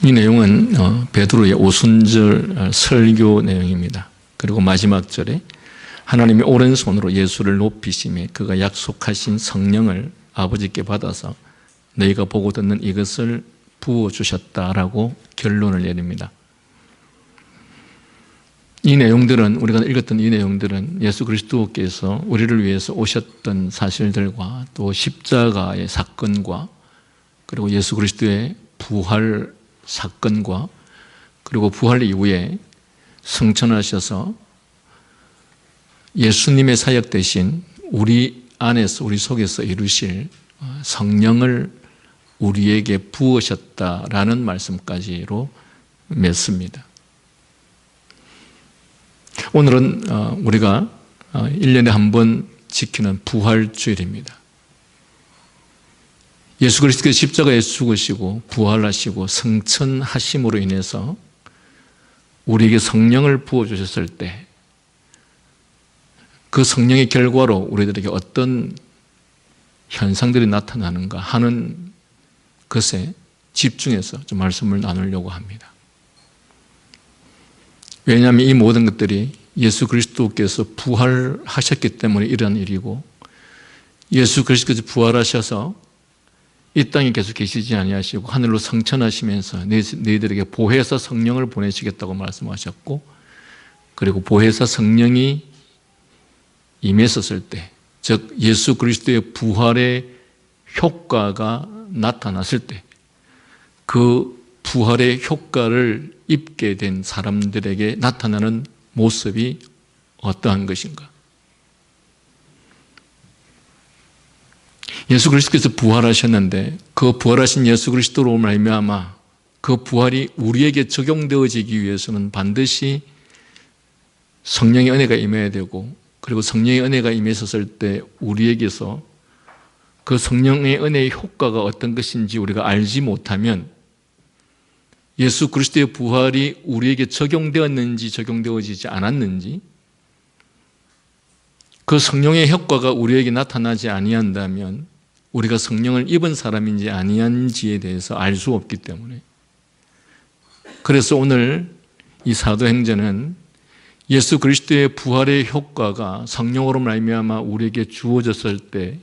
이 내용은 베드로의 오순절 설교 내용입니다. 그리고 마지막 절에 하나님이 오른손으로 예수를 높이시며 그가 약속하신 성령을 아버지께 받아서 너희가 보고 듣는 이것을 부어주셨다라고 결론을 내립니다. 이 내용들은, 우리가 읽었던 이 내용들은 예수 그리스도께서 우리를 위해서 오셨던 사실들과 또 십자가의 사건과 그리고 예수 그리스도의 부활 사건과 그리고 부활 이후에 승천하셔서 예수님의 사역 대신 우리 안에서, 우리 속에서 이루실 성령을 우리에게 부으셨다라는 말씀까지로 맺습니다. 오늘은 우리가 1년에 한 번 지키는 부활주일입니다. 예수 그리스도께서 십자가에 죽으시고 부활하시고 승천하심으로 인해서 우리에게 성령을 부어주셨을 때 그 성령의 결과로 우리들에게 어떤 현상들이 나타나는가 하는 것에 집중해서 좀 말씀을 나누려고 합니다. 왜냐하면 이 모든 것들이 예수 그리스도께서 부활하셨기 때문에 일어난 일이고 예수 그리스도께서 부활하셔서 이 땅에 계속 계시지 아니하시고 하늘로 승천하시면서 너희들에게 보혜사 성령을 보내시겠다고 말씀하셨고 그리고 보혜사 성령이 임했었을 때, 즉 예수 그리스도의 부활의 효과가 나타났을 때 그 부활의 효과를 입게 된 사람들에게 나타나는 모습이 어떠한 것인가? 예수 그리스도께서 부활하셨는데 그 부활하신 예수 그리스도로 말미암아 그 부활이 우리에게 적용되어지기 위해서는 반드시 성령의 은혜가 임해야 되고 그리고 성령의 은혜가 임했었을 때 우리에게서 그 성령의 은혜의 효과가 어떤 것인지 우리가 알지 못하면 예수 그리스도의 부활이 우리에게 적용되었는지 적용되어지지 않았는지 그 성령의 효과가 우리에게 나타나지 아니한다면 우리가 성령을 입은 사람인지 아니한지에 대해서 알 수 없기 때문에 그래서 오늘 이 사도행전은 예수 그리스도의 부활의 효과가 성령으로 말미암아 우리에게 주어졌을 때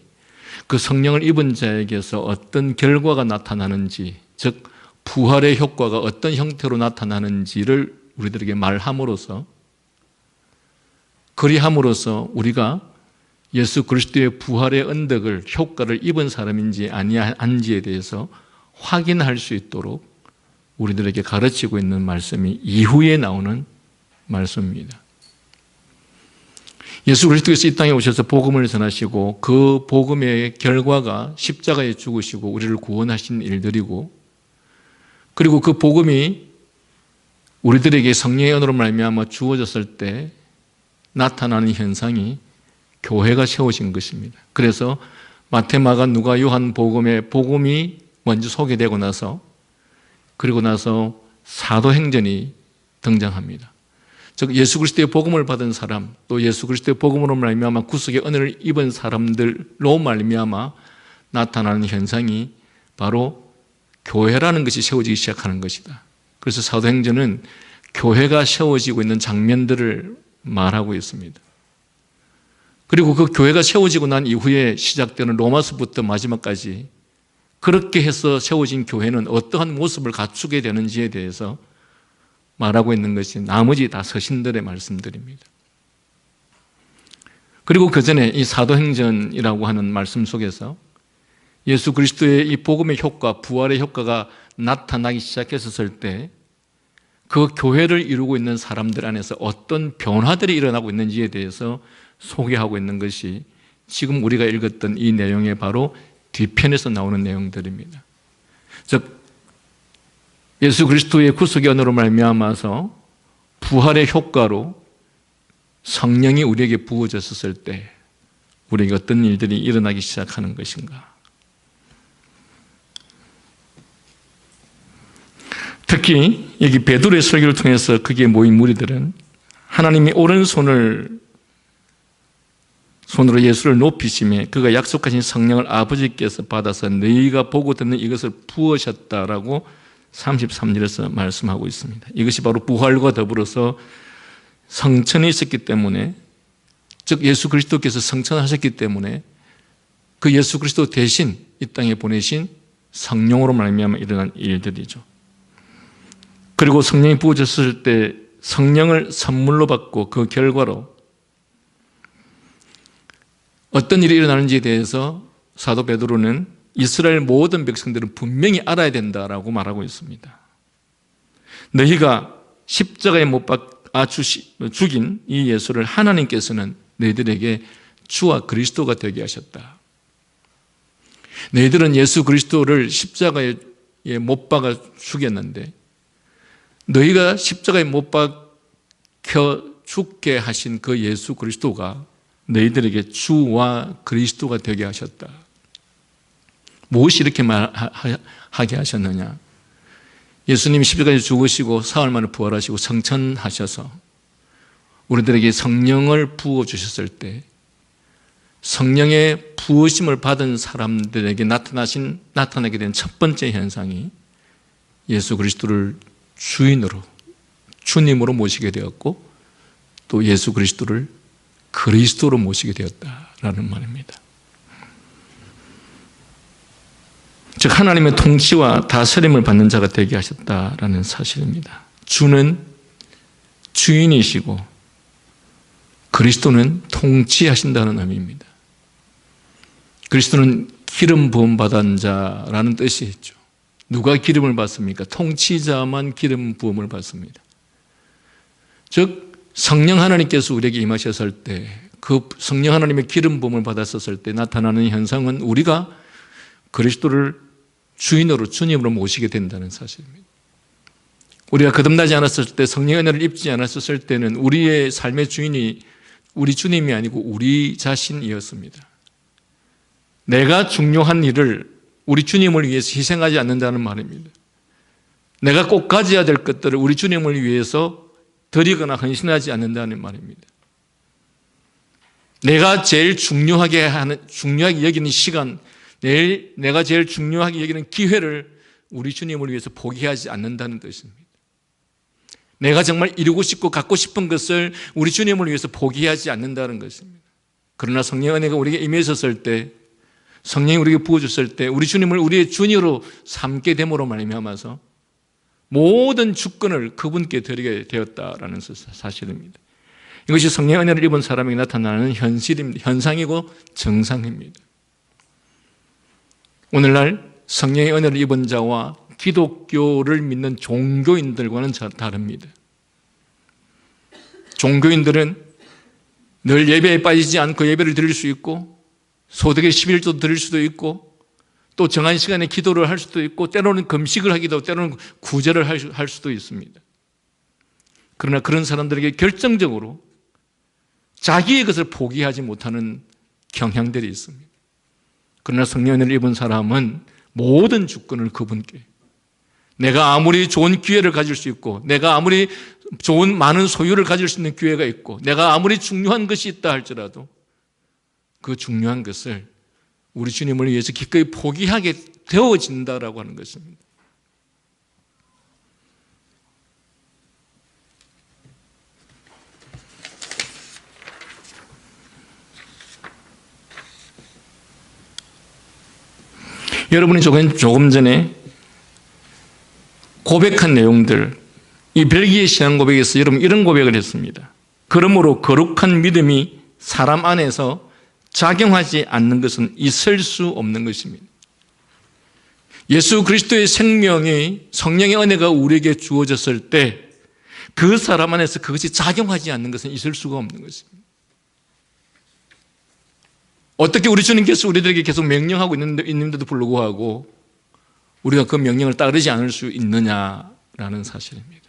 그 성령을 입은 자에게서 어떤 결과가 나타나는지 즉 부활의 효과가 어떤 형태로 나타나는지를 우리들에게 말함으로써 그리함으로써 우리가 예수 그리스도의 부활의 언덕을 효과를 입은 사람인지 아니한지에 대해서 확인할 수 있도록 우리들에게 가르치고 있는 말씀이 이후에 나오는 말씀입니다. 예수 그리스도께서 이 땅에 오셔서 복음을 전하시고 그 복음의 결과가 십자가에 죽으시고 우리를 구원하신 일들이고 그리고 그 복음이 우리들에게 성령의 은혜로 말미암아 주어졌을 때 나타나는 현상이 교회가 세워진 것입니다. 그래서 마태, 마가, 누가, 요한 복음의 복음이 먼저 소개되고 나서 그리고 나서 사도행전이 등장합니다. 즉 예수 그리스도의 복음을 받은 사람 또 예수 그리스도의 복음으로 말미암아 구속의 은혜를 입은 사람들로 말미암아 나타나는 현상이 바로 교회라는 것이 세워지기 시작하는 것이다. 그래서 사도행전은 교회가 세워지고 있는 장면들을 말하고 있습니다. 그리고 그 교회가 세워지고 난 이후에 시작되는 로마서부터 마지막까지 그렇게 해서 세워진 교회는 어떠한 모습을 갖추게 되는지에 대해서 말하고 있는 것이 나머지 다 서신들의 말씀들입니다. 그리고 그 전에 이 사도행전이라고 하는 말씀 속에서 예수 그리스도의 이 복음의 효과, 부활의 효과가 나타나기 시작했었을 때 그 교회를 이루고 있는 사람들 안에서 어떤 변화들이 일어나고 있는지에 대해서 소개하고 있는 것이 지금 우리가 읽었던 이 내용의 바로 뒤편에서 나오는 내용들입니다. 즉 예수 그리스도의 구속의 은혜로 말미암아서 부활의 효과로 성령이 우리에게 부어졌을 때 우리에게 어떤 일들이 일어나기 시작하는 것인가. 특히 여기 베드로의 설교를 통해서 거기에 모인 무리들은 하나님이 오른손으로 예수를 높이시며 그가 약속하신 성령을 아버지께서 받아서 너희가 보고 듣는 이것을 부으셨다라고 33절에서 말씀하고 있습니다. 이것이 바로 부활과 더불어서 성천이 있었기 때문에, 즉 예수 그리스도께서 성천하셨기 때문에 그 예수 그리스도 대신 이 땅에 보내신 성령으로 말미암아 일어난 일들이죠. 그리고 성령이 부어졌을 때 성령을 선물로 받고 그 결과로 어떤 일이 일어나는지에 대해서 사도 베드로는 이스라엘 모든 백성들은 분명히 알아야 된다라고 말하고 있습니다. 너희가 십자가에 못 박아 죽인 이 예수를 하나님께서는 너희들에게 주와 그리스도가 되게 하셨다. 너희들은 예수 그리스도를 십자가에 못 박아 죽였는데 너희가 십자가에 못 박혀 죽게 하신 그 예수 그리스도가 너희들에게 주와 그리스도가 되게 하셨다. 무엇이 이렇게 말하게 하셨느냐? 예수님이 십자가에 죽으시고 사흘 만에 부활하시고 성천하셔서 우리들에게 성령을 부어주셨을 때 성령의 부으심을 받은 사람들에게 나타나게 된 첫 번째 현상이 예수 그리스도를 주인으로, 주님으로 모시게 되었고 또 예수 그리스도를 그리스도로 모시게 되었다라는 말입니다. 즉 하나님의 통치와 다스림을 받는 자가 되게 하셨다라는 사실입니다. 주는 주인이시고 그리스도는 통치하신다는 의미입니다. 그리스도는 기름 부음 받은 자라는 뜻이 있죠. 누가 기름을 받습니까? 통치자만 기름 부음을 받습니다. 즉 성령 하나님께서 우리에게 임하셨을 때, 그 성령 하나님의 기름 부음을 받았었을 때 나타나는 현상은 우리가 그리스도를 주인으로, 주님으로 모시게 된다는 사실입니다. 우리가 거듭나지 않았을 때, 성령의 은혜를 입지 않았을 때는 우리의 삶의 주인이 우리 주님이 아니고 우리 자신이었습니다. 내가 중요한 일을 우리 주님을 위해서 희생하지 않는다는 말입니다. 내가 꼭 가져야 될 것들을 우리 주님을 위해서 드리거나 헌신하지 않는다는 말입니다. 내가 제일 중요하게 여기는 시간, 내가 제일 중요하게 여기는 기회를 우리 주님을 위해서 포기하지 않는다는 뜻입니다. 내가 정말 이루고 싶고 갖고 싶은 것을 우리 주님을 위해서 포기하지 않는다는 것입니다. 그러나 성령의 은혜가 우리에게 임했었을 때, 성령이 우리에게 부어줬을 때 우리 주님을 우리의 주님으로 삼게 됨으로 말미암아서 모든 주권을 그분께 드리게 되었다라는 사실입니다. 이것이 성령의 은혜를 입은 사람에게 나타나는 현상이고 정상입니다. 오늘날 성령의 은혜를 입은 자와 기독교를 믿는 종교인들과는 다릅니다. 종교인들은 늘 예배에 빠지지 않고 예배를 드릴 수 있고 소득의 11조도 드릴 수도 있고 또 정한 시간에 기도를 할 수도 있고 때로는 금식을 하기도 하고 때로는 구제를 할 수도 있습니다. 그러나 그런 사람들에게 결정적으로 자기의 것을 포기하지 못하는 경향들이 있습니다. 그러나 성령의 은혜를 입은 사람은 모든 주권을 그분께, 내가 아무리 좋은 기회를 가질 수 있고 내가 아무리 좋은 많은 소유를 가질 수 있는 기회가 있고 내가 아무리 중요한 것이 있다 할지라도 그 중요한 것을 우리 주님을 위해서 기꺼이 포기하게 되어진다라고 하는 것입니다. 여러분이 조금 전에 고백한 내용들, 이 벨기에 신앙 고백에서 여러분 이런 고백을 했습니다. 그러므로 거룩한 믿음이 사람 안에서 작용하지 않는 것은 있을 수 없는 것입니다. 예수 그리스도의 생명이, 성령의 은혜가 우리에게 주어졌을 때 그 사람 안에서 그것이 작용하지 않는 것은 있을 수가 없는 것입니다. 어떻게 우리 주님께서 우리들에게 계속 명령하고 있는데도 불구하고 우리가 그 명령을 따르지 않을 수 있느냐라는 사실입니다.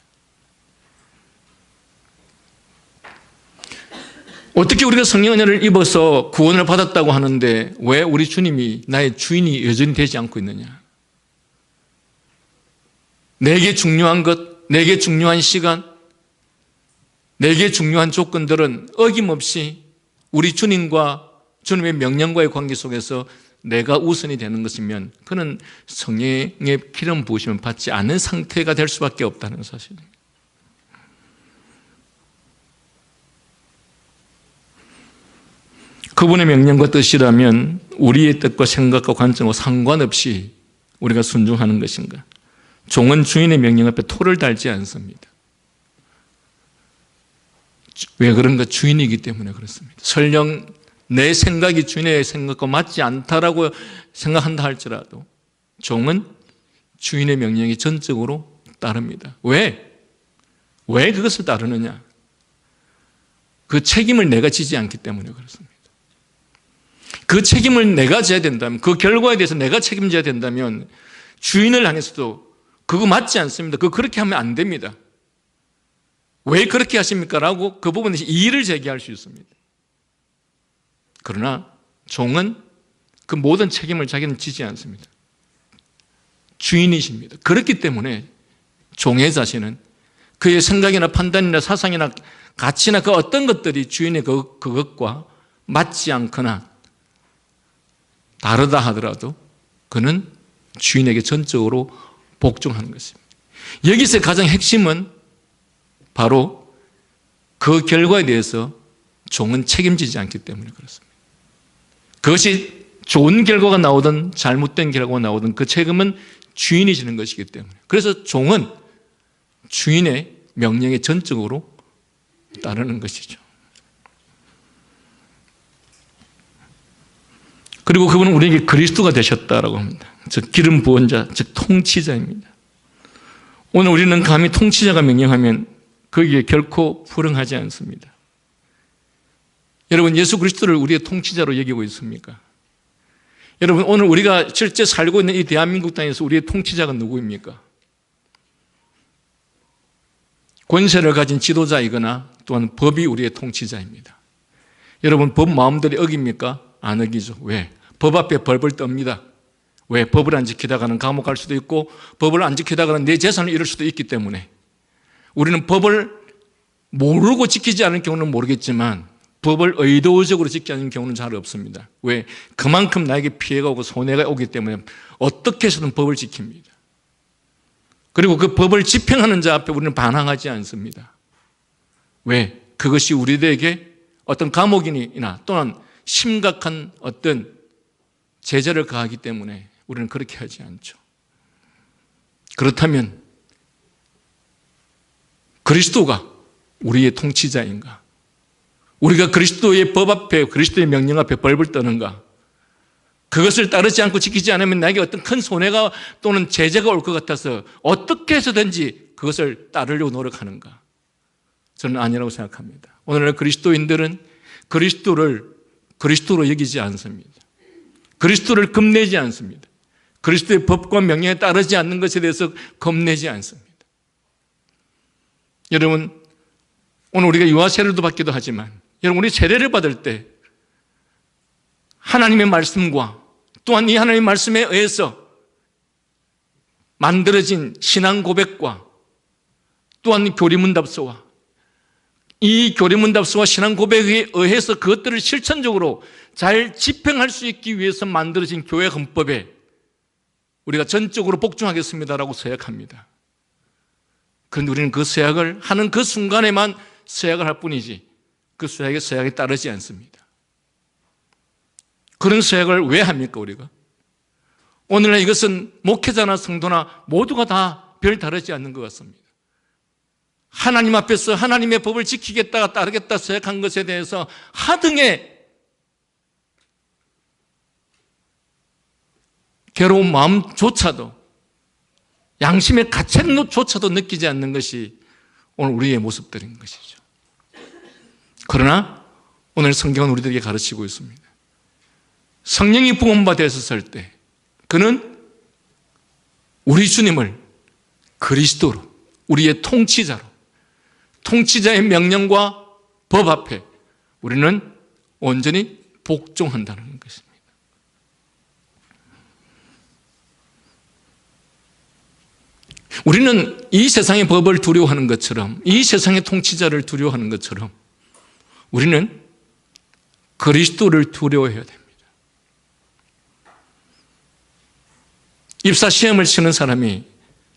어떻게 우리가 성령의 은혜를 입어서 구원을 받았다고 하는데 왜 우리 주님이 나의 주인이 여전히 되지 않고 있느냐? 내게 중요한 것, 내게 중요한 시간, 내게 중요한 조건들은 어김없이 우리 주님과 주님의 명령과의 관계 속에서 내가 우선이 되는 것이면 그는 성령의 기름 부으심을 받지 않은 상태가 될 수밖에 없다는 사실입니다. 그분의 명령과 뜻이라면 우리의 뜻과 생각과 관점과 상관없이 우리가 순종하는 것인가? 종은 주인의 명령 앞에 토를 달지 않습니다. 왜 그런가? 주인이기 때문에 그렇습니다. 설령 내 생각이 주인의 생각과 맞지 않다라고 생각한다 할지라도 종은 주인의 명령이 전적으로 따릅니다. 왜? 왜 그것을 따르느냐? 그 책임을 내가 지지 않기 때문에 그렇습니다. 그 책임을 내가 져야 된다면, 그 결과에 대해서 내가 책임져야 된다면 주인을 향해서도 그거 맞지 않습니다. 그거 그렇게 하면 안 됩니다. 왜 그렇게 하십니까? 라고 그 부분에서 이의를 제기할 수 있습니다. 그러나 종은 그 모든 책임을 자기는 지지 않습니다. 주인이십니다. 그렇기 때문에 종의 자신은 그의 생각이나 판단이나 사상이나 가치나 그 어떤 것들이 주인의 그것과 맞지 않거나 다르다 하더라도 그는 주인에게 전적으로 복종하는 것입니다. 여기서 가장 핵심은 바로 그 결과에 대해서 종은 책임지지 않기 때문에 그렇습니다. 그것이 좋은 결과가 나오든 잘못된 결과가 나오든 그 책임은 주인이 지는 것이기 때문에, 그래서 종은 주인의 명령에 전적으로 따르는 것이죠. 그리고 그분은 우리에게 그리스도가 되셨다라고 합니다. 즉 기름 부은 자, 즉 통치자입니다. 오늘 우리는 감히 통치자가 명령하면 거기에 결코 불응하지 않습니다. 여러분, 예수 그리스도를 우리의 통치자로 여기고 있습니까? 여러분, 오늘 우리가 실제 살고 있는 이 대한민국 땅에서 우리의 통치자가 누구입니까? 권세를 가진 지도자이거나 또한 법이 우리의 통치자입니다. 여러분, 법 마음대로 어깁니까? 안 어기죠. 왜? 법 앞에 벌벌 떱니다. 왜? 법을 안 지키다가는 감옥 갈 수도 있고 법을 안 지키다가는 내 재산을 잃을 수도 있기 때문에 우리는 법을 모르고 지키지 않은 경우는 모르겠지만 법을 의도적으로 지키지 않는 경우는 잘 없습니다. 왜? 그만큼 나에게 피해가 오고 손해가 오기 때문에 어떻게 해서든 법을 지킵니다. 그리고 그 법을 집행하는 자 앞에 우리는 반항하지 않습니다. 왜? 그것이 우리들에게 어떤 감옥이나 또는 심각한 어떤 제재를 가하기 때문에 우리는 그렇게 하지 않죠. 그렇다면 그리스도가 우리의 통치자인가? 우리가 그리스도의 법 앞에, 그리스도의 명령 앞에 벌벌 떠는가? 그것을 따르지 않고 지키지 않으면 나에게 어떤 큰 손해가 또는 제재가 올 것 같아서 어떻게 해서든지 그것을 따르려고 노력하는가? 저는 아니라고 생각합니다. 오늘날 그리스도인들은 그리스도로 여기지 않습니다. 그리스도를 겁내지 않습니다. 그리스도의 법과 명령에 따르지 않는 것에 대해서 겁내지 않습니다. 여러분, 오늘 우리가 유아 세례도 받기도 하지만 여러분, 우리 세례를 받을 때 하나님의 말씀과 또한 이 하나님의 말씀에 의해서 만들어진 신앙 고백과 또한 교리문답서와 이 교리문답서와 신앙 고백에 의해서 그것들을 실천적으로 잘 집행할 수 있기 위해서 만들어진 교회 헌법에 우리가 전적으로 복종하겠습니다라고 서약합니다. 그런데 우리는 그 서약을 하는 그 순간에만 서약을 할 뿐이지 그 서약에 따르지 않습니다. 그런 서약을 왜 합니까, 우리가? 오늘날 이것은 목회자나 성도나 모두가 다 별 다르지 않는 것 같습니다. 하나님 앞에서 하나님의 법을 지키겠다, 따르겠다 서약한 것에 대해서 하등의 괴로운 마음조차도, 양심의 가책조차도 느끼지 않는 것이 오늘 우리의 모습들인 것이죠. 그러나 오늘 성경은 우리들에게 가르치고 있습니다. 성령이 부은 바 되었을 때 그는 우리 주님을 그리스도로, 우리의 통치자로, 통치자의 명령과 법 앞에 우리는 온전히 복종한다는 것입니다. 우리는 이 세상의 법을 두려워하는 것처럼, 이 세상의 통치자를 두려워하는 것처럼 우리는 그리스도를 두려워해야 됩니다. 입사 시험을 치는 사람이,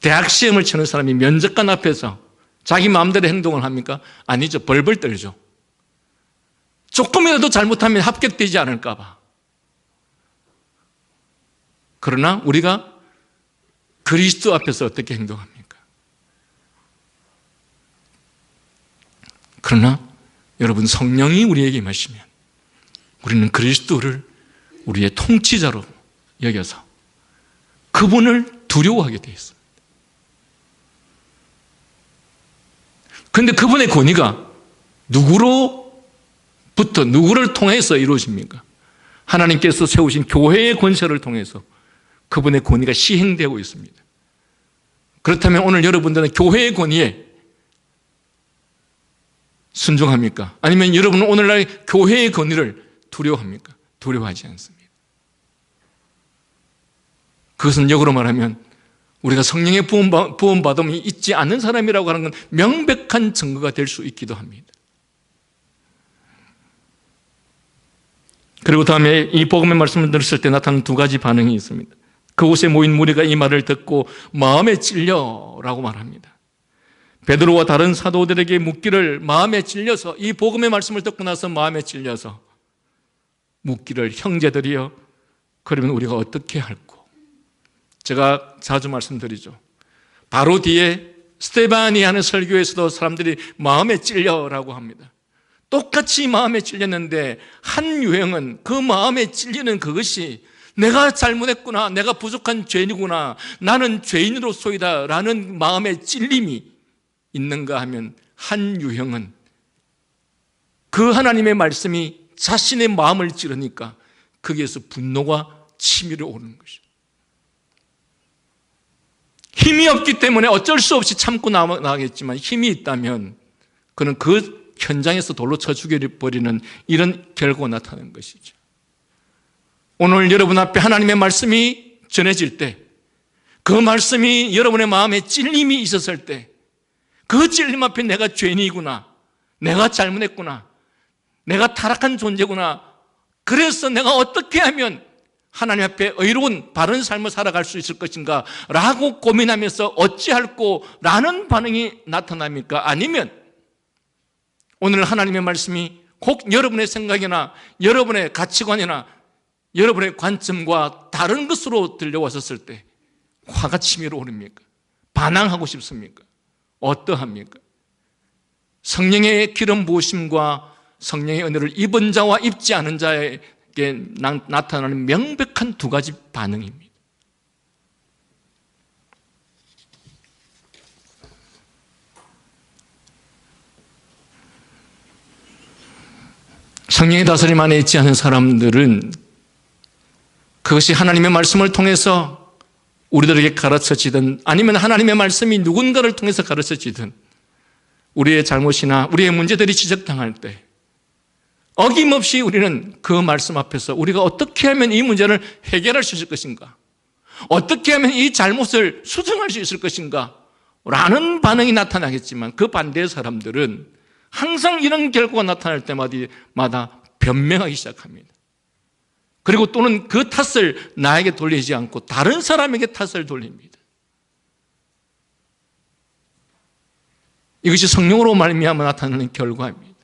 대학 시험을 치는 사람이 면접관 앞에서 자기 마음대로 행동을 합니까? 아니죠. 벌벌 떨죠. 조금이라도 잘못하면 합격되지 않을까 봐. 그러나 우리가 그리스도 앞에서 어떻게 행동합니까? 그러나 여러분, 성령이 우리에게 임하시면 우리는 그리스도를 우리의 통치자로 여겨서 그분을 두려워하게 되어 있습니다. 그런데 그분의 권위가 누구를 통해서 이루어집니까? 하나님께서 세우신 교회의 권세를 통해서 그분의 권위가 시행되고 있습니다. 그렇다면 오늘 여러분들은 교회의 권위에 순종합니까? 아니면 여러분은 오늘날 교회의 권위를 두려워합니까? 두려워하지 않습니다. 그것은 역으로 말하면 우리가 성령의 부음받음이 있지 않는 사람이라고 하는 건 명백한 증거가 될 수 있기도 합니다. 그리고 다음에 이 복음의 말씀을 들었을 때 나타나는 두 가지 반응이 있습니다. 그곳에 모인 무리가 이 말을 듣고 마음에 찔려라고 말합니다. 베드로와 다른 사도들에게 묻기를 마음에 찔려서, 이 복음의 말씀을 듣고 나서 마음에 찔려서 묻기를, 형제들이여 그러면 우리가 어떻게 할꼬? 제가 자주 말씀드리죠. 바로 뒤에 스데반이 하는 설교에서도 사람들이 마음에 찔려라고 합니다. 똑같이 마음에 찔렸는데 한 유형은 그 마음에 찔리는 그것이 내가 잘못했구나, 내가 부족한 죄인이구나, 나는 죄인으로소이다 라는 마음의 찔림이 있는가 하면, 한 유형은 그 하나님의 말씀이 자신의 마음을 찌르니까 거기에서 분노가 치밀어 오는 것이죠. 힘이 없기 때문에 어쩔 수 없이 참고 나가겠지만, 힘이 있다면 그는 그 현장에서 돌로 쳐 죽여버리는 이런 결과가 나타나는 것이죠. 오늘 여러분 앞에 하나님의 말씀이 전해질 때, 그 말씀이 여러분의 마음에 찔림이 있었을 때, 그 찔림 앞에 내가 죄인이구나, 내가 잘못했구나, 내가 타락한 존재구나, 그래서 내가 어떻게 하면 하나님 앞에 의로운 바른 삶을 살아갈 수 있을 것인가 라고 고민하면서 어찌할꼬 라는 반응이 나타납니까? 아니면 오늘 하나님의 말씀이 꼭 여러분의 생각이나 여러분의 가치관이나 여러분의 관점과 다른 것으로 들려왔었을 때 화가 치밀어 오릅니까? 반항하고 싶습니까? 어떠합니까? 성령의 기름 부으심과 성령의 은혜를 입은 자와 입지 않은 자에게 나타나는 명백한 두 가지 반응입니다. 성령의 다스림 안에 있지 않은 사람들은 그것이 하나님의 말씀을 통해서 우리들에게 가르쳐지든 아니면 하나님의 말씀이 누군가를 통해서 가르쳐지든 우리의 잘못이나 우리의 문제들이 지적당할 때 어김없이 우리는 그 말씀 앞에서 우리가 어떻게 하면 이 문제를 해결할 수 있을 것인가, 어떻게 하면 이 잘못을 수정할 수 있을 것인가 라는 반응이 나타나겠지만, 그 반대의 사람들은 항상 이런 결과가 나타날 때마다 변명하기 시작합니다. 그리고 또는 그 탓을 나에게 돌리지 않고 다른 사람에게 탓을 돌립니다. 이것이 성령으로 말미암아 나타나는 결과입니다.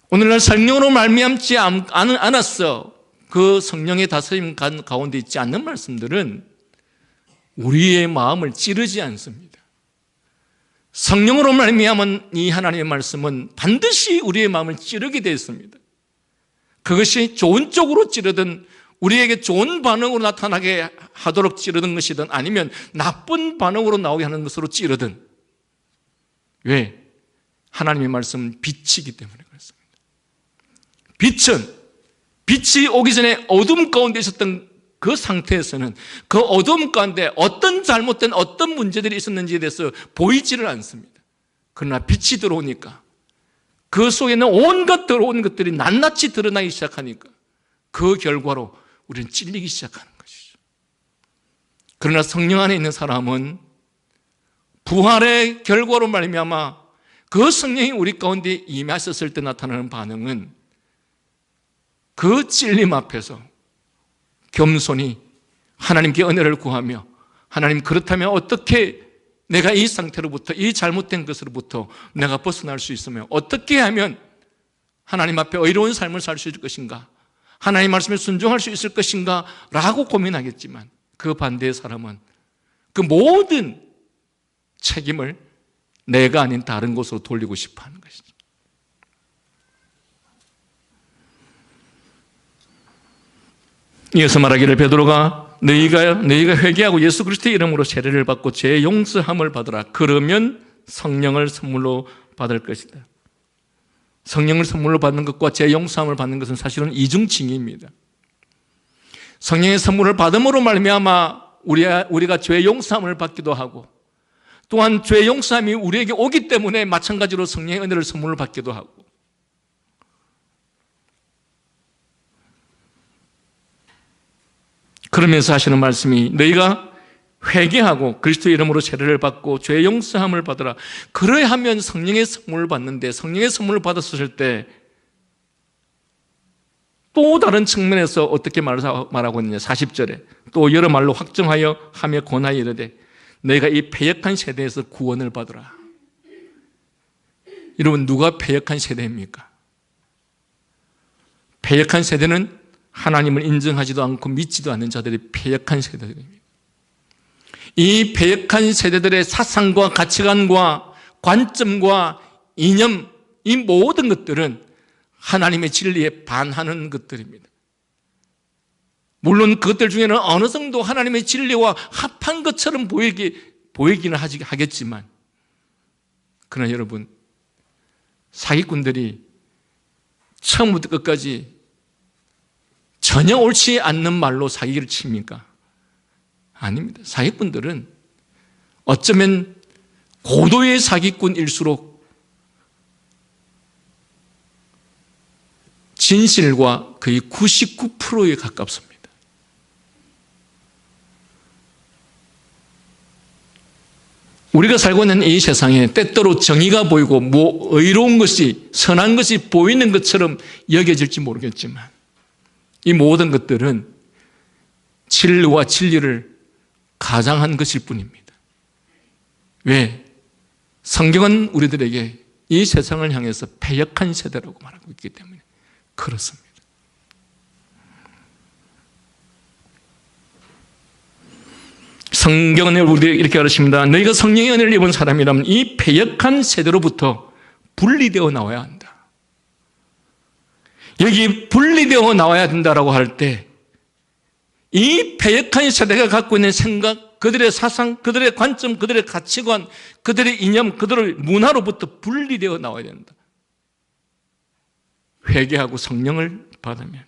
오늘날 성령으로 말미암지 않았어 그 성령의 다스림 가운데 있지 않는 말씀들은 우리의 마음을 찌르지 않습니다. 성령으로 말미암은 이 하나님의 말씀은 반드시 우리의 마음을 찌르게 되어 있습니다. 그것이 좋은 쪽으로 찌르든 우리에게 좋은 반응으로 나타나게 하도록 찌르는 것이든 아니면 나쁜 반응으로 나오게 하는 것으로 찌르든, 왜? 하나님의 말씀은 빛이기 때문에 그렇습니다. 빛이 오기 전에 어둠 가운데 있었던 그 상태에서는 그 어둠 가운데 어떤 잘못된 어떤 문제들이 있었는지에 대해서 보이지를 않습니다. 그러나 빛이 들어오니까 그 속에는 온갖 들어온 것들이 낱낱이 드러나기 시작하니까 그 결과로 우리는 찔리기 시작하는 것이죠. 그러나 성령 안에 있는 사람은 부활의 결과로 말미암아 그 성령이 우리 가운데 임하셨을 때 나타나는 반응은 그 찔림 앞에서 겸손히 하나님께 은혜를 구하며 하나님 그렇다면 어떻게 내가 이 상태로부터 이 잘못된 것으로부터 내가 벗어날 수 있으며 어떻게 하면 하나님 앞에 의로운 삶을 살 수 있을 것인가 하나님 말씀에 순종할 수 있을 것인가 라고 고민하겠지만 그 반대의 사람은 그 모든 책임을 내가 아닌 다른 곳으로 돌리고 싶어 하는 것이죠. 이어서 말하기를 베드로가 너희가 회개하고 예수 그리스도의 이름으로 세례를 받고 죄 용서함을 받으라. 그러면 성령을 선물로 받을 것이다. 성령을 선물로 받는 것과 죄 용서함을 받는 것은 사실은 이중징의입니다. 성령의 선물을 받음으로 말미암아 우리가 죄 용서함을 받기도 하고 또한 죄 용서함이 우리에게 오기 때문에 마찬가지로 성령의 은혜를 선물로 받기도 하고 그러면서 하시는 말씀이 너희가 회개하고 그리스도의 이름으로 세례를 받고 죄 용서함을 받으라. 그러하면 성령의 선물을 받는데 성령의 선물을 받았을 때 또 다른 측면에서 어떻게 말하고 있느냐. 40절에 또 여러 말로 확정하여 하며 권하여 이르되 너희가 이 패역한 세대에서 구원을 받으라. 여러분 누가 패역한 세대입니까? 패역한 세대는 하나님을 인정하지도 않고 믿지도 않는 자들이 패역한 세대들입니다. 이 패역한 세대들의 사상과 가치관과 관점과 이념, 이 모든 것들은 하나님의 진리에 반하는 것들입니다. 물론 그것들 중에는 어느 정도 하나님의 진리와 합한 것처럼 보이기는 하겠지만 그러나 여러분 사기꾼들이 처음부터 끝까지 전혀 옳지 않는 말로 사기를 칩니까? 아닙니다. 사기꾼들은 어쩌면 고도의 사기꾼일수록 진실과 거의 99%에 가깝습니다. 우리가 살고 있는 이 세상에 때때로 정의가 보이고 의로운 것이 선한 것이 보이는 것처럼 여겨질지 모르겠지만 이 모든 것들은 진리와 진리를 가장한 것일 뿐입니다. 왜? 성경은 우리들에게 이 세상을 향해서 패역한 세대라고 말하고 있기 때문에 그렇습니다. 성경은 우리에게 이렇게 가르칩니다. 너희가 성령의 은혜를 입은 사람이라면 이 패역한 세대로부터 분리되어 나와야 한다. 여기 분리되어 나와야 된다라고 할 때 이 패역한 세대가 갖고 있는 생각, 그들의 사상, 그들의 관점, 그들의 가치관, 그들의 이념, 그들의 문화로부터 분리되어 나와야 된다. 회개하고 성령을 받으면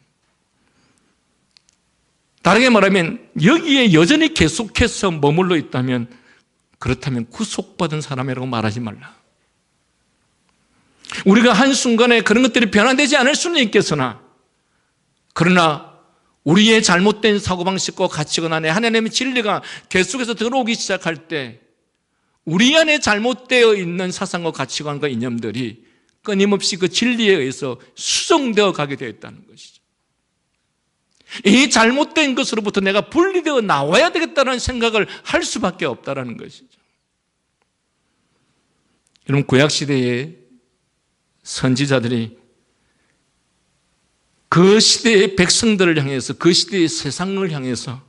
다르게 말하면 여기에 여전히 계속해서 머물러 있다면 그렇다면 구속받은 사람이라고 말하지 말라. 우리가 한순간에 그런 것들이 변화되지 않을 수는 있겠으나 그러나 우리의 잘못된 사고방식과 가치관 안에 하나님의 진리가 계속해서 들어오기 시작할 때 우리 안에 잘못되어 있는 사상과 가치관과 이념들이 끊임없이 그 진리에 의해서 수정되어 가게 되어 있다는 것이죠. 이 잘못된 것으로부터 내가 분리되어 나와야 되겠다는 생각을 할 수밖에 없다는 것이죠. 여러분 구약시대의 선지자들이 그 시대의 백성들을 향해서 그 시대의 세상을 향해서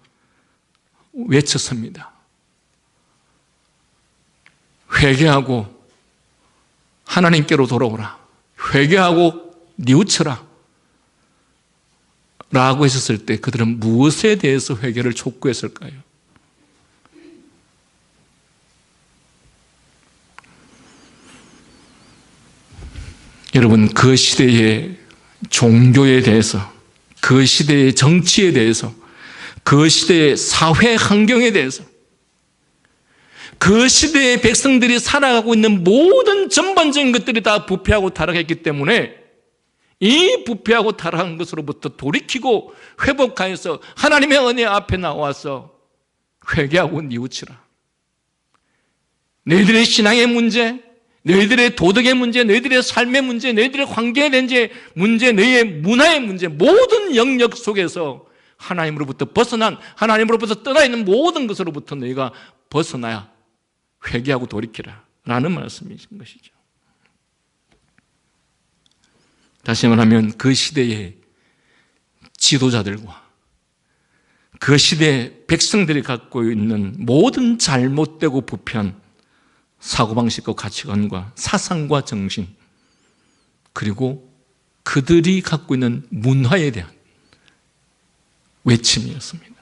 외쳤습니다. 회개하고 하나님께로 돌아오라. 회개하고 뉘우쳐라. 라고 했었을 때 그들은 무엇에 대해서 회개를 촉구했을까요? 여러분 그 시대의 종교에 대해서 그 시대의 정치에 대해서 그 시대의 사회 환경에 대해서 그 시대의 백성들이 살아가고 있는 모든 전반적인 것들이 다 부패하고 타락했기 때문에 이 부패하고 타락한 것으로부터 돌이키고 회복하여서 하나님의 은혜 앞에 나와서 회개하고 뉘우치라. 너희들의 신앙의 문제, 너희들의 도덕의 문제, 너희들의 삶의 문제, 너희들의 관계의 문제, 너희의 문화의 문제, 모든 영역 속에서 하나님으로부터 벗어난, 하나님으로부터 떠나 있는 모든 것으로부터 너희가 벗어나야 회개하고 돌이키라 라는 말씀이신 것이죠. 다시 말하면 그 시대의 지도자들과 그 시대의 백성들이 갖고 있는 모든 잘못되고 부패한 사고방식과 가치관과 사상과 정신, 그리고 그들이 갖고 있는 문화에 대한 외침이었습니다.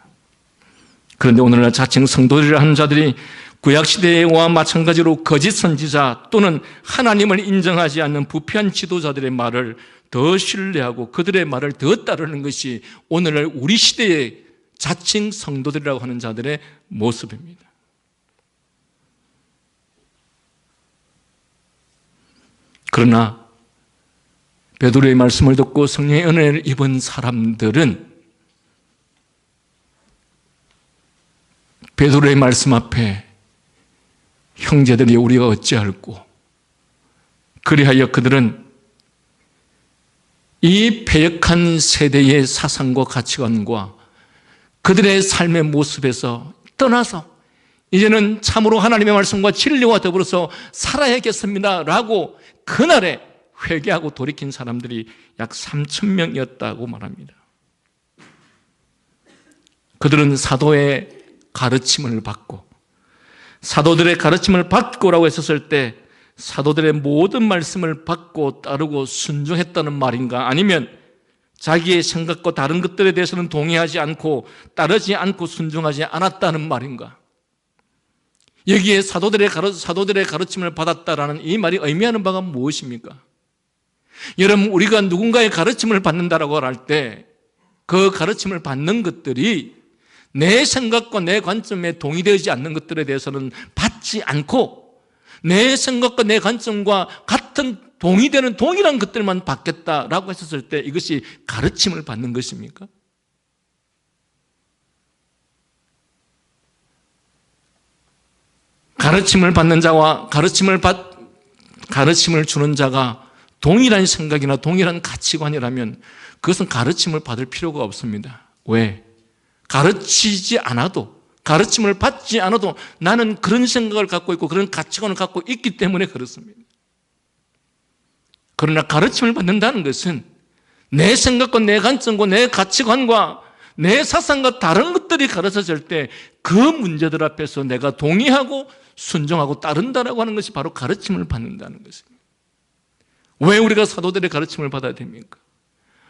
그런데 오늘날 자칭 성도들이라 하는 자들이 구약시대와 마찬가지로 거짓 선지자 또는 하나님을 인정하지 않는 부패한 지도자들의 말을 더 신뢰하고 그들의 말을 더 따르는 것이 오늘날 우리 시대의 자칭 성도들이라고 하는 자들의 모습입니다. 그러나 베드로의 말씀을 듣고 성령의 은혜를 입은 사람들은 베드로의 말씀 앞에 형제들이 우리가 어찌할꼬, 그리하여 그들은 이 패역한 세대의 사상과 가치관과 그들의 삶의 모습에서 떠나서 이제는 참으로 하나님의 말씀과 진리와 더불어서 살아야겠습니다 라고 그날에 회개하고 돌이킨 사람들이 약 3,000명이었다고 말합니다. 그들은 사도의 가르침을 받고, 사도들의 가르침을 받고라고 했었을 때 사도들의 모든 말씀을 받고 따르고 순종했다는 말인가, 아니면 자기의 생각과 다른 것들에 대해서는 동의하지 않고 따르지 않고 순종하지 않았다는 말인가? 여기에 사도들의 가르침을 받았다라는 이 말이 의미하는 바가 무엇입니까? 여러분, 우리가 누군가의 가르침을 받는다라고 할 때 그 가르침을 받는 것들이 내 생각과 내 관점에 동의되지 않는 것들에 대해서는 받지 않고 내 생각과 내 관점과 같은 동의되는 동일한 것들만 받겠다라고 했었을 때 이것이 가르침을 받는 것입니까? 가르침을 받는 자와 가르침을 주는 자가 동일한 생각이나 동일한 가치관이라면 그것은 가르침을 받을 필요가 없습니다. 왜? 가르치지 않아도, 가르침을 받지 않아도 나는 그런 생각을 갖고 있고 그런 가치관을 갖고 있기 때문에 그렇습니다. 그러나 가르침을 받는다는 것은 내 생각과 내 관점과 내 가치관과 내 사상과 다른 것들이 가르쳐질 때 그 문제들 앞에서 내가 동의하고 순종하고 따른다라고 하는 것이 바로 가르침을 받는다는 것입니다. 왜 우리가 사도들의 가르침을 받아야 됩니까?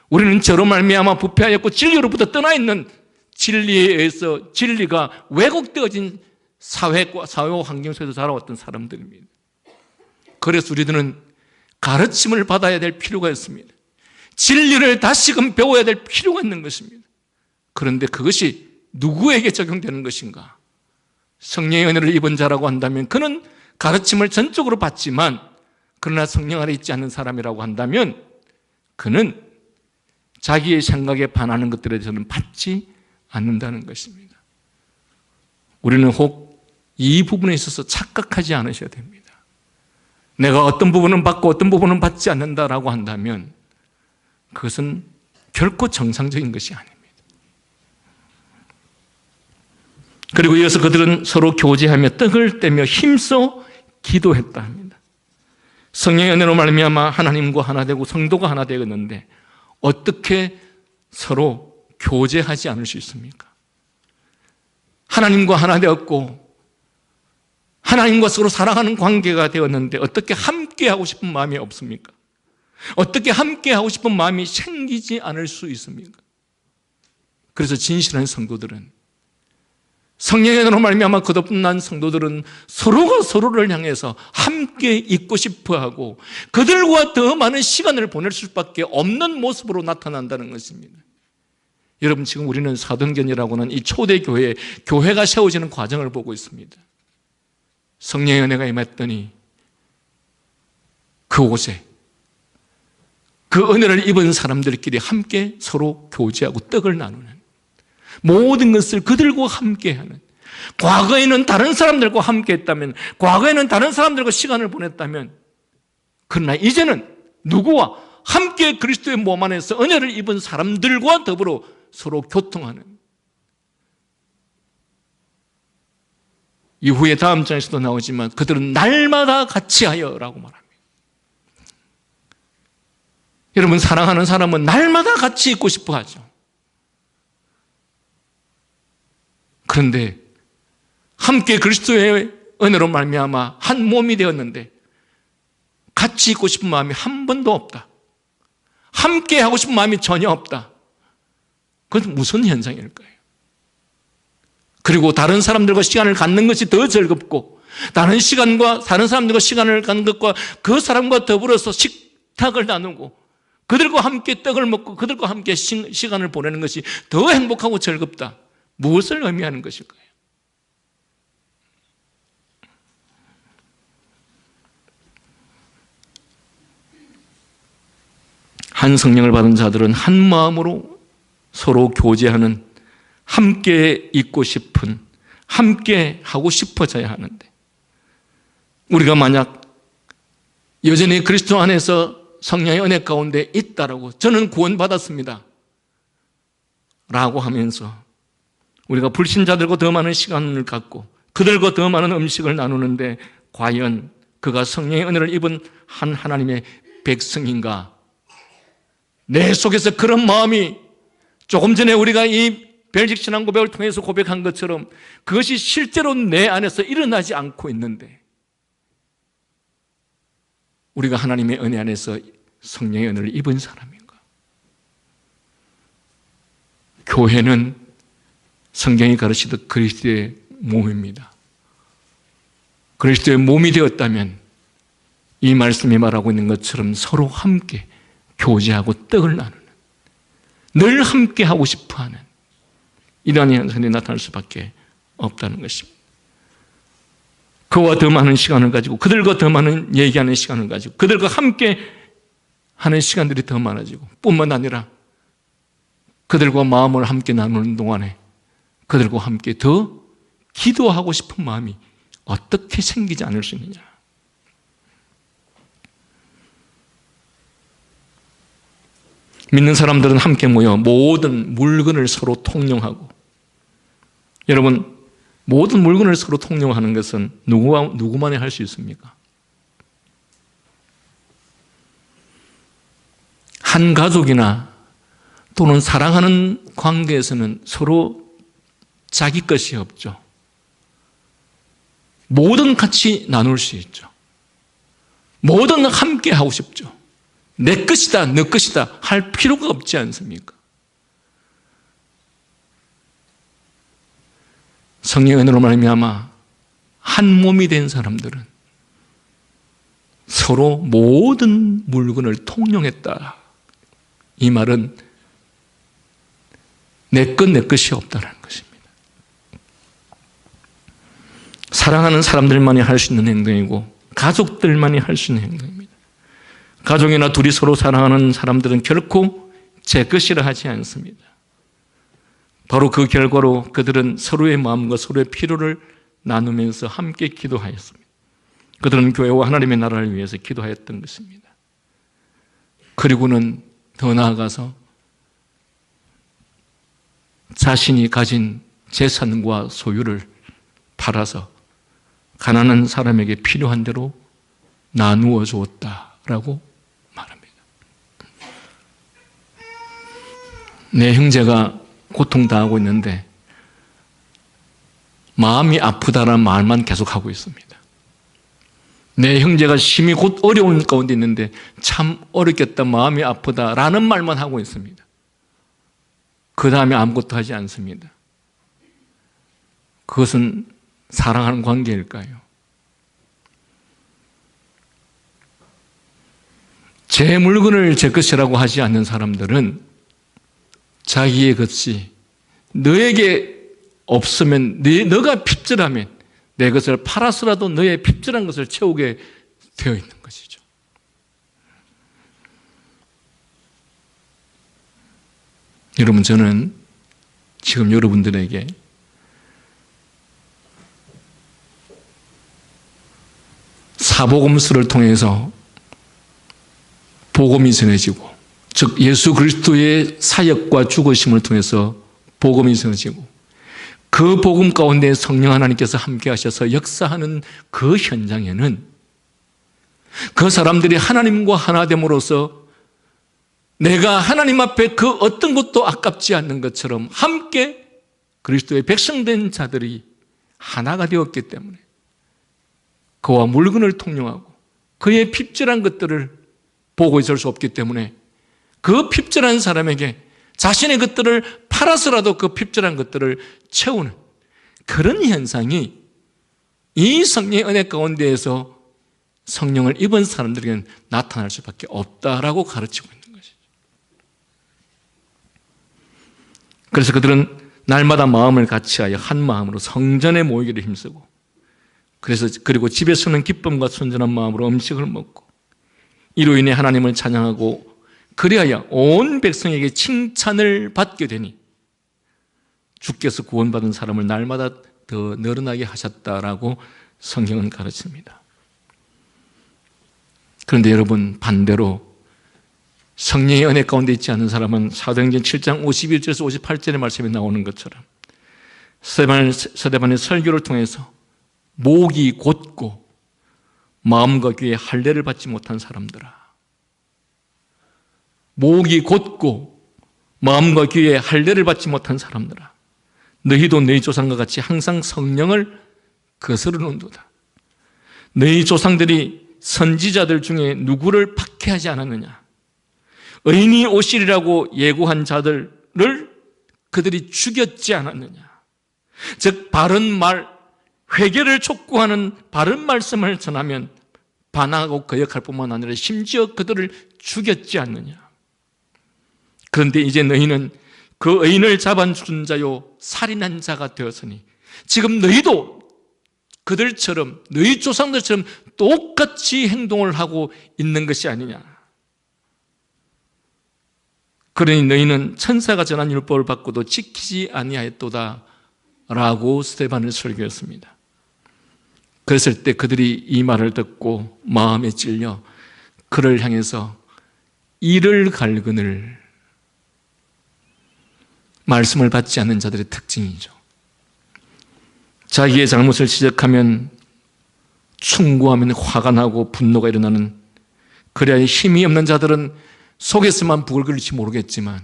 우리는 저로 말미암아 부패하였고 진리로부터 떠나 있는 진리에 의해서 진리가 왜곡되어진 사회와 환경 속에서 자라왔던 사람들입니다. 그래서 우리들은 가르침을 받아야 될 필요가 있습니다. 진리를 다시금 배워야 될 필요가 있는 것입니다. 그런데 그것이 누구에게 적용되는 것인가? 성령의 은혜를 입은 자라고 한다면 그는 가르침을 전적으로 받지만, 그러나 성령 안에 있지 않는 사람이라고 한다면 그는 자기의 생각에 반하는 것들에 대해서는 받지 않는다는 것입니다. 우리는 혹 이 부분에 있어서 착각하지 않으셔야 됩니다. 내가 어떤 부분은 받고 어떤 부분은 받지 않는다라고 한다면 그것은 결코 정상적인 것이 아닙니다. 그리고 이어서 그들은 서로 교제하며 떡을 떼며 힘써 기도했다 합니다. 성령의 은혜로 말미암아 하나님과 하나 되고 성도가 하나 되었는데 어떻게 서로 교제하지 않을 수 있습니까? 하나님과 하나 되었고 하나님과 서로 사랑하는 관계가 되었는데 어떻게 함께하고 싶은 마음이 없습니까? 어떻게 함께하고 싶은 마음이 생기지 않을 수 있습니까? 그래서 진실한 성도들은, 성령의 은혜로 말미암아 거듭난 성도들은 서로가 서로를 향해서 함께 있고 싶어하고 그들과 더 많은 시간을 보낼 수밖에 없는 모습으로 나타난다는 것입니다. 여러분, 지금 우리는 사도행전이라고 하는 이 초대교회, 교회가 세워지는 과정을 보고 있습니다. 성령의 은혜가 임했더니 그곳에 그 은혜를 입은 사람들끼리 함께 서로 교제하고 떡을 나누는, 모든 것을 그들과 함께하는, 과거에는 다른 사람들과 함께했다면, 과거에는 다른 사람들과 시간을 보냈다면, 그러나 이제는 누구와 함께 그리스도의 몸 안에서 은혜를 입은 사람들과 더불어 서로 교통하는, 이후에 다음 장에서도 나오지만 그들은 날마다 같이 하여라고 말합니다. 여러분, 사랑하는 사람은 날마다 같이 있고 싶어 하죠. 그런데 함께 그리스도의 은혜로 말미암아 한 몸이 되었는데 같이 있고 싶은 마음이 한 번도 없다. 함께 하고 싶은 마음이 전혀 없다. 그건 무슨 현상일까요? 그리고 다른 사람들과 시간을 갖는 것이 더 즐겁고, 다른 사람들과 시간을 갖는 것과 그 사람과 더불어서 식탁을 나누고 그들과 함께 떡을 먹고 그들과 함께 시간을 보내는 것이 더 행복하고 즐겁다. 무엇을 의미하는 것일까요? 한 성령을 받은 자들은 한 마음으로 서로 교제하는, 함께 있고 싶은, 함께 하고 싶어져야 하는데, 우리가 만약 여전히 그리스도 안에서 성령의 은혜 가운데 있다라고, 저는 구원받았습니다 라고 하면서 우리가 불신자들과 더 많은 시간을 갖고 그들과 더 많은 음식을 나누는데 과연 그가 성령의 은혜를 입은 한 하나님의 백성인가? 내 속에서 그런 마음이, 조금 전에 우리가 이 벨직 신앙 고백을 통해서 고백한 것처럼 그것이 실제로 내 안에서 일어나지 않고 있는데, 우리가 하나님의 은혜 안에서 성령의 은혜를 입은 사람인가? 교회는 성경이 가르치듯 그리스도의 몸입니다. 그리스도의 몸이 되었다면 이 말씀이 말하고 있는 것처럼 서로 함께 교제하고 떡을 나누는, 늘 함께 하고 싶어하는 이러한 현상이 나타날 수밖에 없다는 것입니다. 그와 더 많은 시간을 가지고, 그들과 더 많은 얘기하는 시간을 가지고, 그들과 함께 하는 시간들이 더 많아지고, 뿐만 아니라 그들과 마음을 함께 나누는 동안에 그들과 함께 더 기도하고 싶은 마음이 어떻게 생기지 않을 수 있느냐. 믿는 사람들은 함께 모여 모든 물건을 서로 통용하고, 여러분, 모든 물건을 서로 통용하는 것은 누구만이 할 수 있습니까? 한 가족이나 또는 사랑하는 관계에서는 서로 자기 것이 없죠. 뭐든 같이 나눌 수 있죠. 뭐든 함께 하고 싶죠. 내 것이다, 너 것이다 할 필요가 없지 않습니까? 성령의 은혜로 말미암아 한 몸이 된 사람들은 서로 모든 물건을 통용했다. 이 말은 내 것이 없다는 것입니다. 사랑하는 사람들만이 할 수 있는 행동이고 가족들만이 할 수 있는 행동입니다. 가족이나 둘이 서로 사랑하는 사람들은 결코 제 것이라 하지 않습니다. 바로 그 결과로 그들은 서로의 마음과 서로의 필요를 나누면서 함께 기도하였습니다. 그들은 교회와 하나님의 나라를 위해서 기도하였던 것입니다. 그리고는 더 나아가서 자신이 가진 재산과 소유를 팔아서 가난한 사람에게 필요한 대로 나누어 주었다라고 말합니다. 내 형제가 고통당하고 있는데 마음이 아프다라는 말만 계속하고 있습니다. 내 형제가 심히 곧 어려운 가운데 있는데 참 어렵겠다, 마음이 아프다라는 말만 하고 있습니다. 그 다음에 아무것도 하지 않습니다. 그것은 사랑하는 관계일까요? 제 물건을 제 것이라고 하지 않는 사람들은 자기의 것이 너에게 없으면, 너가 핍절하면 내 것을 팔아서라도 너의 핍절한 것을 채우게 되어 있는 것이죠. 여러분, 저는 지금 여러분들에게 사복음서를 통해서 복음이 전해지고 즉 예수 그리스도의 사역과 죽으심을 통해서 복음이 전해지고 그 복음 가운데 성령 하나님께서 함께 하셔서 역사하는 그 현장에는 그 사람들이 하나님과 하나 됨으로써 내가 하나님 앞에 그 어떤 것도 아깝지 않는 것처럼 함께 그리스도의 백성된 자들이 하나가 되었기 때문에 그와 물건을 통용하고 그의 핍절한 것들을 보고 있을 수 없기 때문에 그 핍절한 사람에게 자신의 것들을 팔아서라도 그 핍절한 것들을 채우는 그런 현상이 이 성령의 은혜 가운데에서 성령을 입은 사람들에게는 나타날 수밖에 없다라고 가르치고 있는 것이죠. 그래서 그들은 날마다 마음을 같이하여 한 마음으로 성전에 모이기를 힘쓰고 그리고 집에서는 기쁨과 순전한 마음으로 음식을 먹고 이로 인해 하나님을 찬양하고 그리하여 온 백성에게 칭찬을 받게 되니 주께서 구원받은 사람을 날마다 더 늘어나게 하셨다라고 성경은 가르칩니다. 그런데 여러분, 반대로 성령의 은혜 가운데 있지 않은 사람은 사도행전 7장 51절에서 58절의 말씀에 나오는 것처럼 스데반의 설교를 통해서 목이 곧고 마음과 귀에 할례를 받지 못한 사람들아, 목이 곧고 마음과 귀에 할례를 받지 못한 사람들아, 너희도 너희 조상과 같이 항상 성령을 거스르는도다. 너희 조상들이 선지자들 중에 누구를 박해하지 않았느냐? 의인이 오시리라고 예고한 자들을 그들이 죽였지 않았느냐? 즉 바른 말, 회개를 촉구하는 바른 말씀을 전하면 반항하고 거역할 뿐만 아니라 심지어 그들을 죽였지 않느냐? 그런데 이제 너희는 그 의인을 잡아준 자요 살인한 자가 되었으니 지금 너희도 그들처럼 너희 조상들처럼 똑같이 행동을 하고 있는 것이 아니냐. 그러니 너희는 천사가 전한 율법을 받고도 지키지 아니하였도다 라고 스데반을 설교했습니다. 그랬을 때 그들이 이 말을 듣고 마음에 찔려 그를 향해서 이를 갈그늘, 말씀을 받지 않는 자들의 특징이죠. 자기의 잘못을 지적하면 충고하면 화가 나고 분노가 일어나는, 그래야 힘이 없는 자들은 속에서만 북을 끓일지 모르겠지만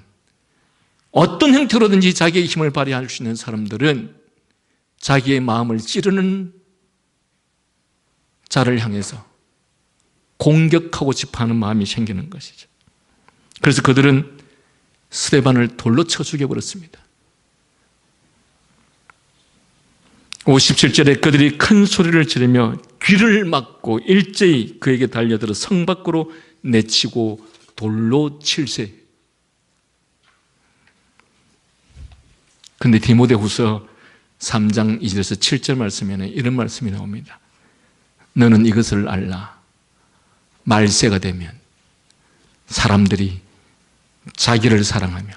어떤 형태로든지 자기의 힘을 발휘할 수 있는 사람들은 자기의 마음을 찌르는 자를 향해서 공격하고 싶어 하는 마음이 생기는 것이죠. 그래서 그들은 스데반을 돌로 쳐 죽여버렸습니다. 57절에 그들이 큰 소리를 지르며 귀를 막고 일제히 그에게 달려들어 성 밖으로 내치고 돌로 칠세. 그런데 디모데후서 3장 2절에서 7절 말씀에는 이런 말씀이 나옵니다. 너는 이것을 알라. 말세가 되면 사람들이 자기를 사랑하며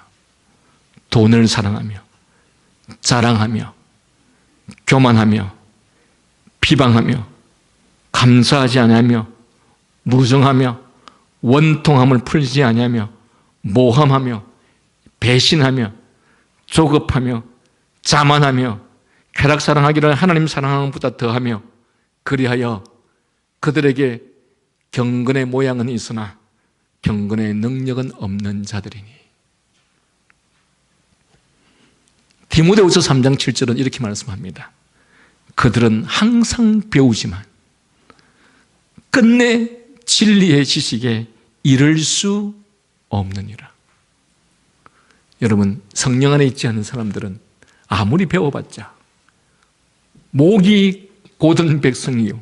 돈을 사랑하며 자랑하며 교만하며 비방하며 감사하지 아니하며 무정하며 원통함을 풀지 아니하며 모함하며 배신하며 조급하며 자만하며 쾌락 사랑하기를 하나님 사랑하는 것보다 더하며 그리하여 그들에게 경건의 모양은 있으나 경건의 능력은 없는 자들이니. 디모데후서 3장 7절은 이렇게 말씀합니다. 그들은 항상 배우지만 끝내 진리의 지식에 이를 수 없느니라. 여러분, 성령 안에 있지 않은 사람들은 아무리 배워봤자 목이 고든 백성이요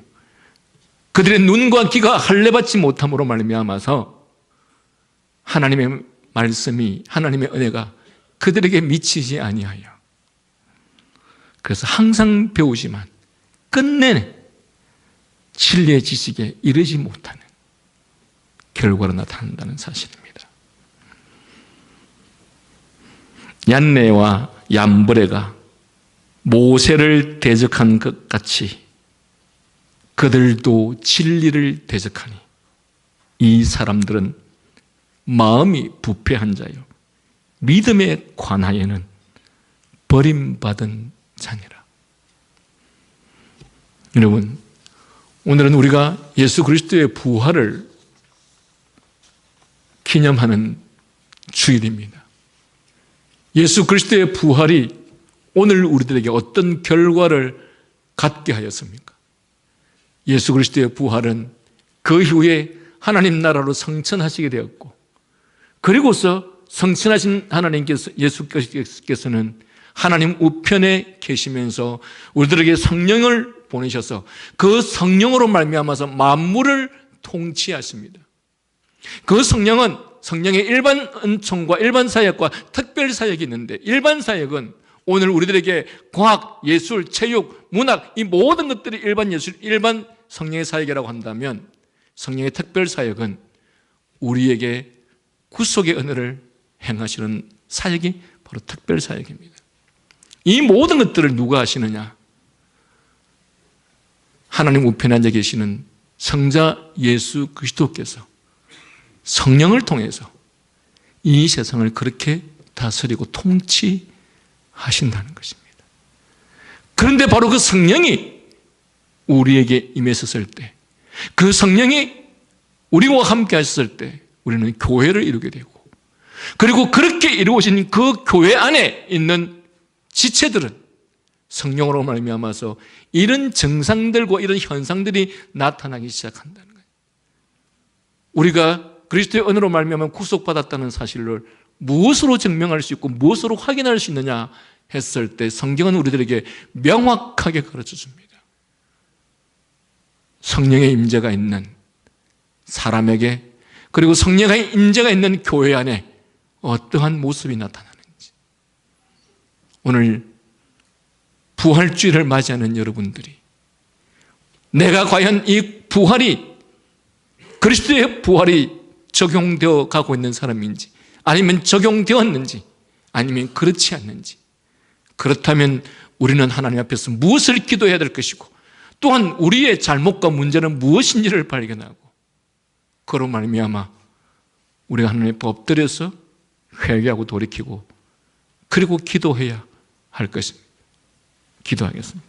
그들의 눈과 귀가 할례받지 못함으로 말미암아서 하나님의 말씀이, 하나님의 은혜가 그들에게 미치지 아니하여, 그래서 항상 배우지만 끝내 진리의 지식에 이르지 못하는 결과로 나타난다는 사실입니다. 얀네와 얀브레가 모세를 대적한 것 같이 그들도 진리를 대적하니 이 사람들은 마음이 부패한 자요 믿음에 관하여는 버림받은 자니라. 여러분, 오늘은 우리가 예수 그리스도의 부활을 기념하는 주일입니다. 예수 그리스도의 부활이 오늘 우리들에게 어떤 결과를 갖게 하였습니까? 예수 그리스도의 부활은 그 이후에 하나님 나라로 성천하시게 되었고, 그리고서 성천하신 하나님께서, 예수께서는 하나님 우편에 계시면서 우리들에게 성령을 보내셔서 그 성령으로 말미암아서 만물을 통치하십니다. 그 성령은 성령의 일반 은총과 일반 사역과 특별 사역이 있는데, 일반 사역은 오늘 우리들에게 과학, 예술, 체육, 문학 이 모든 것들이 일반 예술, 일반 성령의 사역이라고 한다면, 성령의 특별 사역은 우리에게 구속의 은혜를 행하시는 사역이 바로 특별 사역입니다. 이 모든 것들을 누가 하시느냐? 하나님 우편에 앉아 계시는 성자 예수 그리스도께서 성령을 통해서 이 세상을 그렇게 다스리고 통치하신다는 것입니다. 그런데 바로 그 성령이 우리에게 임했었을 때, 그 성령이 우리와 함께 하셨을 때 우리는 교회를 이루게 되고, 그리고 그렇게 이루어진 그 교회 안에 있는 지체들은 성령으로 말미암아서 이런 증상들과 이런 현상들이 나타나기 시작한다는 거예요. 우리가 그리스도의 은혜로 말미암아 구속받았다는 사실을 무엇으로 증명할 수 있고 무엇으로 확인할 수 있느냐 했을 때, 성경은 우리들에게 명확하게 가르쳐 줍니다. 성령의 임재가 있는 사람에게, 그리고 성령의 임재가 있는 교회 안에 어떠한 모습이 나타나는지. 오늘 부활주일을 맞이하는 여러분들이 내가 과연 이 부활이, 그리스도의 부활이 적용되어 가고 있는 사람인지, 아니면 적용되었는지, 아니면 그렇지 않는지, 그렇다면 우리는 하나님 앞에서 무엇을 기도해야 될 것이고, 또한 우리의 잘못과 문제는 무엇인지를 발견하고, 그로 말미암아 우리가 하나님 앞에 엎드려서 회개하고 돌이키고, 그리고 기도해야 할 것입니다. 기도하겠습니다.